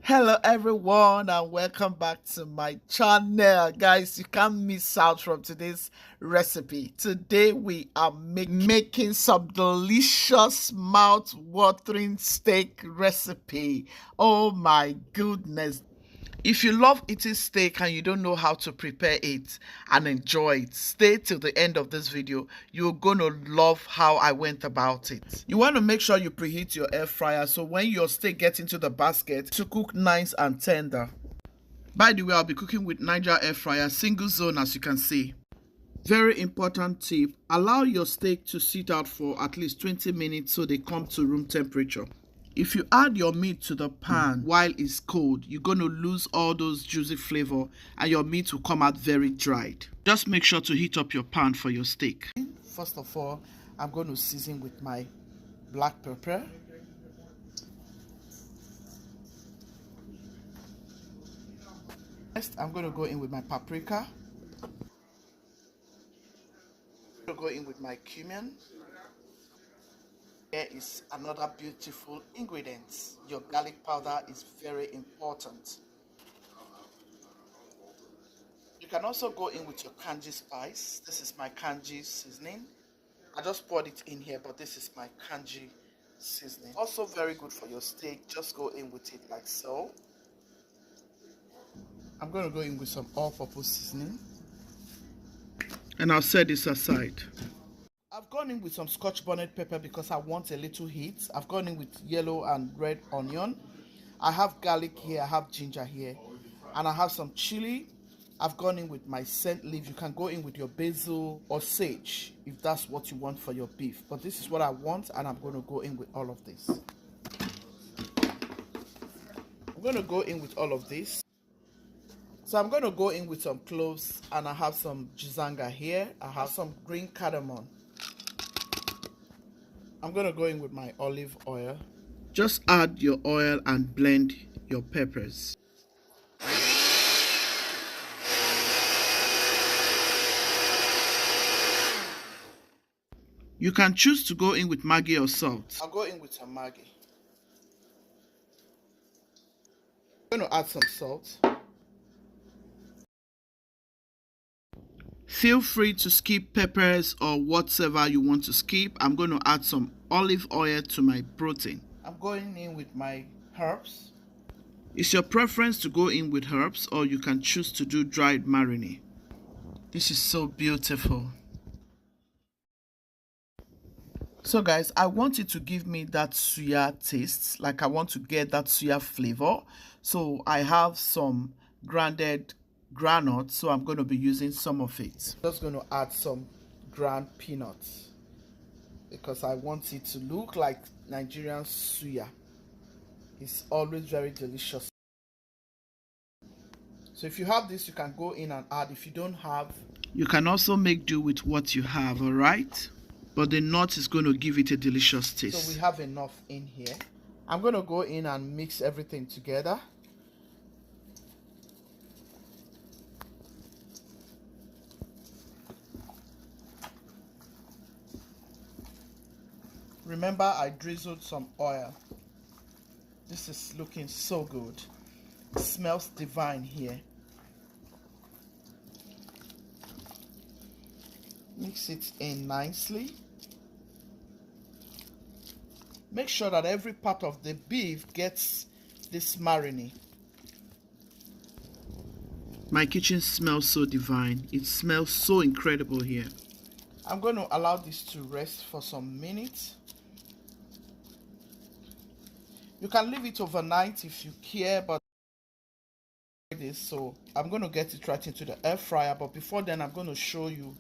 Hello everyone and welcome back to my channel. Guys, you can't miss out from today's recipe. Today we are making some delicious mouth-watering steak recipe. Oh my goodness. If you love eating steak and you don't know how to prepare it and enjoy it, stay till the end of this video. You're gonna love how I went about it. You want to make sure you preheat your air fryer so when your steak gets into the basket to cook nice and tender. By the way, I'll be cooking with Niger air fryer, single zone, as you can see. Very important tip, allow your steak to sit out for at least 20 minutes so they come to room temperature. If you add your meat to the pan while it's cold, you're going to lose all those juicy flavor and your meat will come out very dried. Just make sure to heat up your pan for your steak. First of all, I'm going to season with my black pepper. Next, I'm going to go in with my paprika. I'm going to go in with my cumin. Here is another beautiful ingredient. Your garlic powder is very important. You can also go in with your kanji spice. This is my kanji seasoning. I just poured it in here, but this is my kanji seasoning. Also very good for your steak. Just go in with it like so. I'm going to go in with some all-purpose seasoning. And I'll set this aside. I've gone in with some scotch bonnet pepper because I want a little heat. I've gone in with yellow and red onion. I have garlic here, I have ginger here, and I have some chili. I've gone in with my scent leaf. You can go in with your basil or sage if that's what you want for your beef. But this is what I want, and I'm going to go in with all of this. I'm going to go in with all of this. So I'm going to go in with some cloves, and I have some jizanga here. I have some green cardamom. I'm going to go in with my olive oil. Just add your oil and blend your peppers. You can choose to go in with Maggi or salt. I'll go in with some Maggi. I'm going to add some salt. Feel free to skip peppers or whatever you want to skip. I'm going to add some olive oil to my protein. I'm going in with my herbs. It's your preference to go in with herbs, or you can choose to do dried marinade. This is so beautiful. So guys, I want it to give me that suya taste. Like I want to get that suya flavor. So I have some grounded granite, so I'm going to be using some of it. Just going to add some ground peanuts because I want it to look like Nigerian suya. It's always very delicious. So if you have this, you can go in and add. If you don't have, you can also make do with what you have, all right? But the nut is going to give it a delicious taste. So we have enough in here. I'm going to go in and mix everything together. Remember, I drizzled some oil. This is looking so good. It smells divine here. Mix it in nicely. Make sure that every part of the beef gets this marinade. My kitchen smells so divine. It smells so incredible here. I'm going to allow this to rest for some minutes. You can leave it overnight if you care, but this, so I'm going to get it right into the air fryer. But before then, I'm going to show you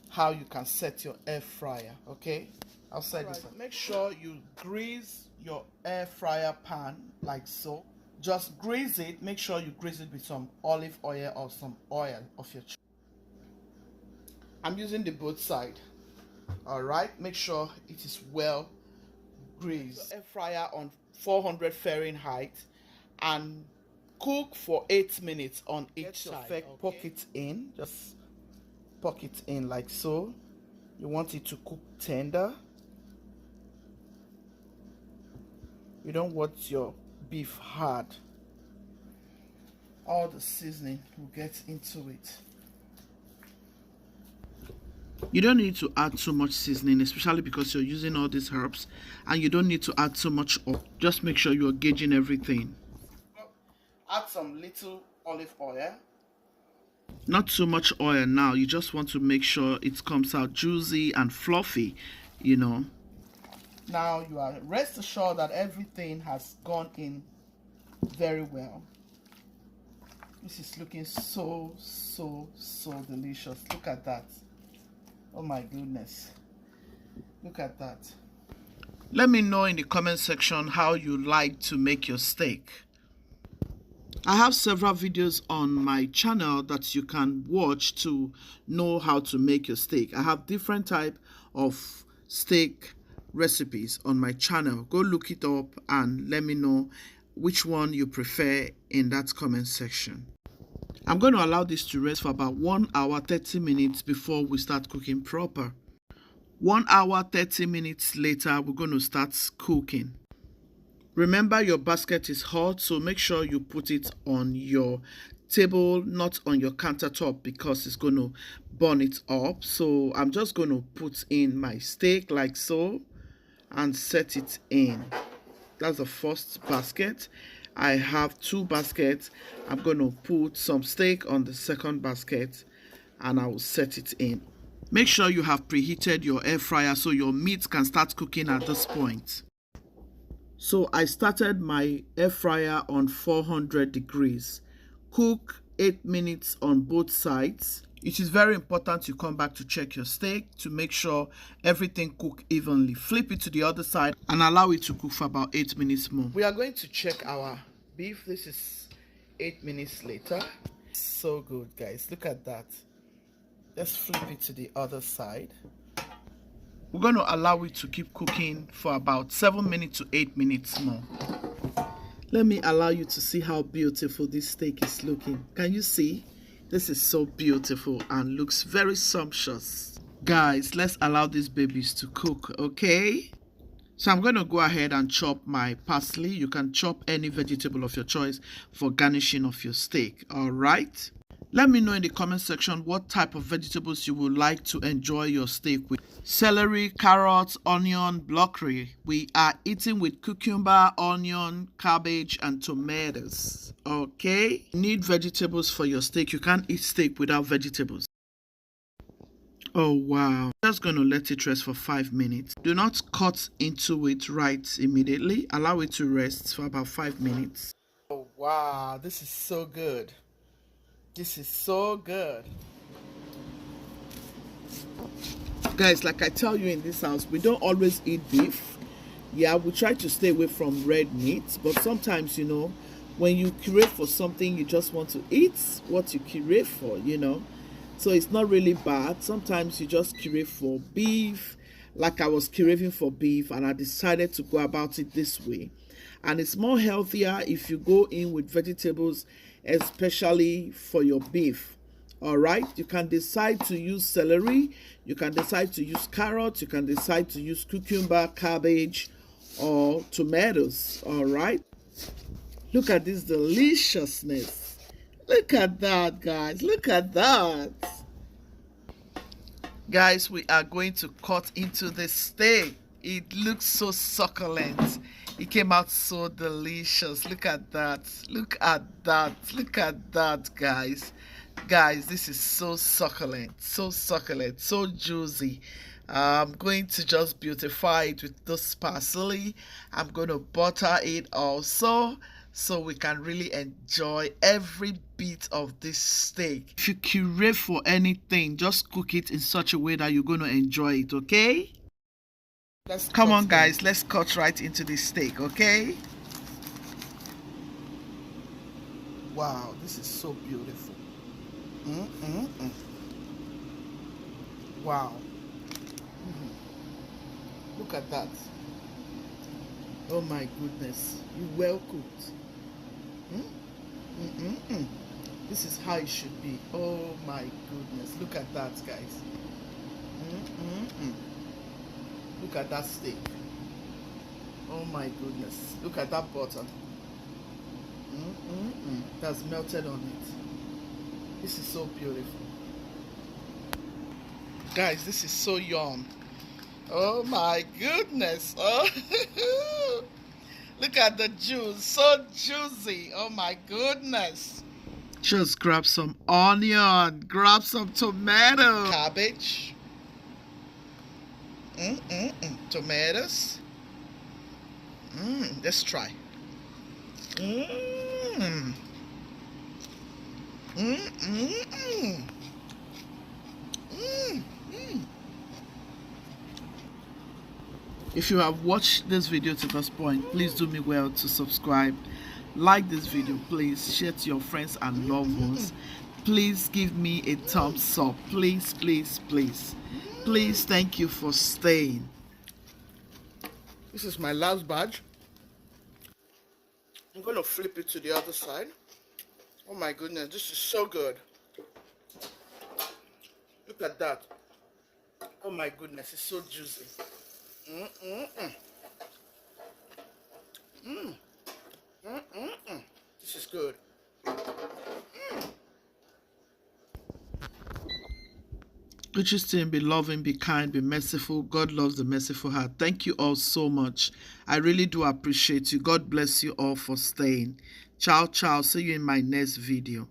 how you can set your air fryer. Okay, I'll set this up. Make sure you grease your air fryer pan like so. Just grease it. Make sure you grease it with some olive oil or some oil of your choice. I'm using the both side. All right, make sure it is well greased. Air fryer on 400 Fahrenheit and cook for 8 minutes on each side. Okay. Poke it in, just poke it in like so. You want it to cook tender. You don't want your beef hard. all the seasoning will get into it. You don't need to add too much seasoning, especially because you're using all these herbs, and you don't need to add so much oil. Just make sure you're gauging everything. Add some little olive oil. Not too much oil now. You just want to make sure it comes out juicy and fluffy, you know. Now you are rest assured that everything has gone in very well. This is looking so delicious. Look at that. Oh my goodness. Look at that. Let me know in the comment section how you like to make your steak. I have several videos on my channel that you can watch to know how to make your steak. I have different type of steak recipes on my channel. Go look it up and let me know which one you prefer in that comment section. I'm going to allow this to rest for about 1 hour 30 minutes before we start cooking proper. 1 hour 30 minutes later, we're going to start cooking. Remember, your basket is hot, so make sure you put it on your table, not on your countertop, because it's going to burn it up. So I'm just going to put in my steak like so and set it in. That's the first basket. I have 2 baskets. I'm going to put some steak on the second basket and I will set it in. Make sure you have preheated your air fryer so your meat can start cooking at this point. So I started my air fryer on 400 degrees. Cook 8 minutes on both sides. It is very important you come back to check your steak to make sure everything cook evenly. Flip it to the other side and allow it to cook for about 8 minutes more. We are going to check our beef. This is 8 minutes later. So good, guys. Look at that. Let's flip it to the other side. We're going to allow it to keep cooking for about 7 minutes to 8 minutes more. Let me allow you to see how beautiful this steak is looking. Can you see? This is so beautiful and looks very sumptuous. Guys, let's allow these babies to cook, okay? So I'm going to go ahead and chop my parsley. You can chop any vegetable of your choice for garnishing of your steak, all right? Let me know in the comment section what type of vegetables you would like to enjoy your steak with. Celery, carrots, onion, broccoli. We are eating with cucumber, onion, cabbage, and tomatoes. Okay? You need vegetables for your steak. You can't eat steak without vegetables. Oh wow. Just going to let it rest for 5 minutes. Do not cut into it right immediately. Allow it to rest for about 5 minutes. Oh wow, this is so good. This is so good. Guys, like I tell you in this house, we don't always eat beef. Yeah, we try to stay away from red meat, but sometimes, you know, when you crave for something, you just want to eat what you crave for, you know. So it's not really bad. Sometimes you just crave for beef, like I was craving for beef, and I decided to go about it this way. And it's more healthier if you go in with vegetables, especially for your beef. All right, you can decide to use celery, you can decide to use carrots, you can decide to use cucumber, cabbage, or tomatoes. All right, look at this deliciousness. Look at that, guys. Look at that. Guys, we are going to cut into this steak. It looks so succulent. It came out so delicious. Look at that. Look at that. Look at that, guys. Guys, this is so succulent, so juicy. I'm going to just beautify it with this parsley. I'm going to butter it also so we can really enjoy every bit of this steak. If you crave for anything, just cook it in such a way that you're going to enjoy it, okay? Come on, guys, let's cut right into this steak, okay? Wow, this is so beautiful. Wow. Look at that. Oh my goodness. You well cooked. This is how it should be. Oh my goodness. Look at that, guys. Look at that steak. Oh my goodness. Look at that butter. that's melted on it. This is so beautiful. Guys, this is so yum. Oh my goodness. Oh, look at the juice. So juicy. Oh my goodness. Just grab some onion, grab some tomato, cabbage, tomatoes. Let's try. If you have watched this video to this point, please do me well to subscribe, like this video, please share to your friends and loved ones. Please give me a thumbs up, please, please, please, please. Thank you for staying. This is my last batch. I'm gonna flip it to the other side. Oh my goodness, this is so good. Look at that. Oh my goodness, it's so juicy. This is good. Would you still be loving, be kind, be merciful? God loves the merciful heart. Thank you all so much. I really do appreciate you. God bless you all for staying. Ciao, ciao. See you in my next video.